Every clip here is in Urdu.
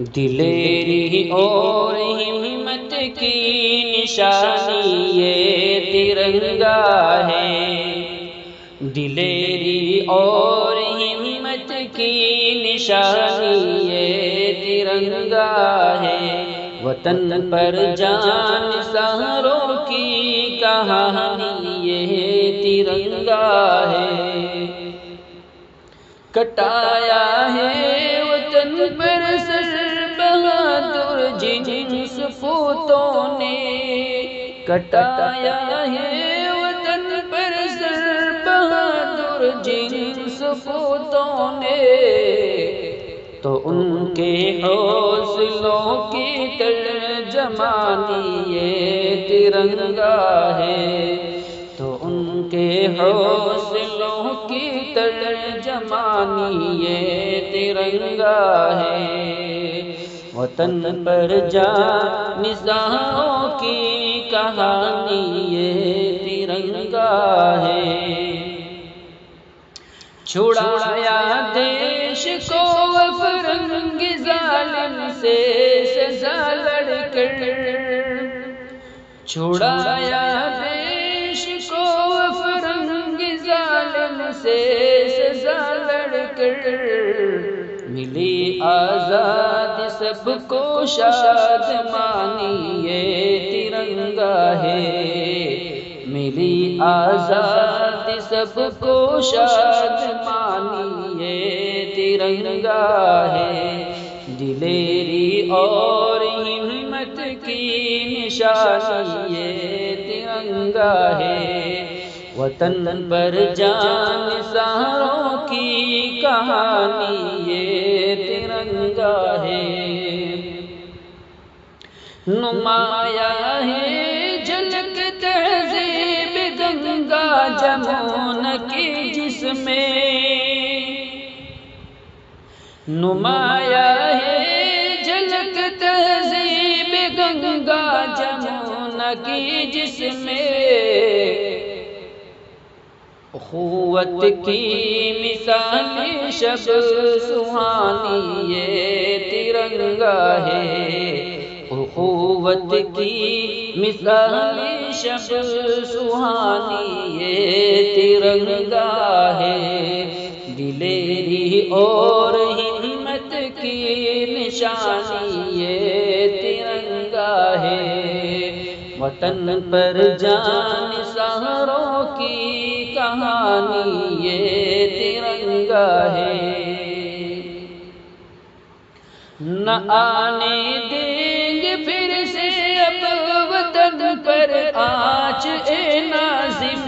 دلیری اور ہمت کی نشانی یہ ترنگا ہے، دلیری اور ہمت کی نشانی یہ ترنگا ہے، وطن پر جان سحروں کی کہانی یہ ترنگا ہے، کٹایا ہے وطن پر سر بہادر جن سپوتوں نے، کٹایا ہے وطن پر سر بہادر جن سپوتوں نے، تو ان کے حوصلوں کی ترجمانی یہ ترنگا ہے، تو ان کے حوصلوں کی ترجمانی یہ ترنگا ہے، وطن پر جان نثاروں کی کہانی یہ ترنگا ہے، چھڑایا دیش کو فرنگ ظالم سے سزا لڑ کر، چھڑایا دیش کو فرنگ ظالم سے سزا لڑ کر، ملی آزاد سب کو شادمانی یہ ترنگا ہے، ملی آزاد سب کو شادمانی یہ ترنگا ہے، دلیری اور ہمت کی نشانی یہ ترنگا ہے، وطن پر جان سحروں کی کہانی یہ ترنگا ہے، نمایاں ہے جھلک تہذیب گنگا جمون کی جس میں، نمایاں ہے جھلک تہذیب گنگا جمون کی جس میں، اخوت کی مثال شب سہانی یہ ترنگا ہے، اخوت کی مثال شب سہانی یہ ترنگا ہے، دلیری اور ہمت کی نشانی یہ ترنگا ہے، وطن پر جان سحروں کی کہانی یہ ترنگا ہے، نہ آنے دیں گے پھر سے اب وطن پر آنچ اے ناظم،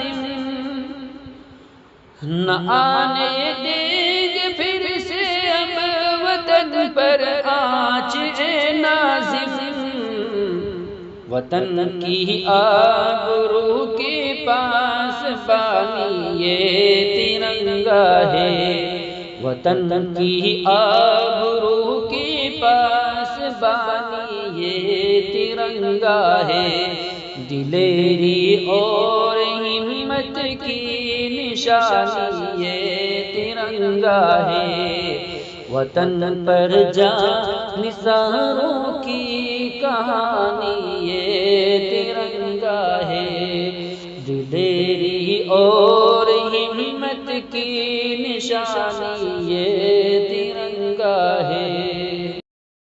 نہ آنے دیں گے پھر سے اب وطن پر آنچ اے ناظم، وطن کی آبرو کے پاس بانی یہ ترنگا ہے، وطن کی آبرو کے پاس بانی یہ ترنگا ہے، دلیری اور ہمت کی نشانی یہ ترنگا ہے، وطن پر جان نثاروں کی کہانی یہ ترنگا ہے، دلیری اور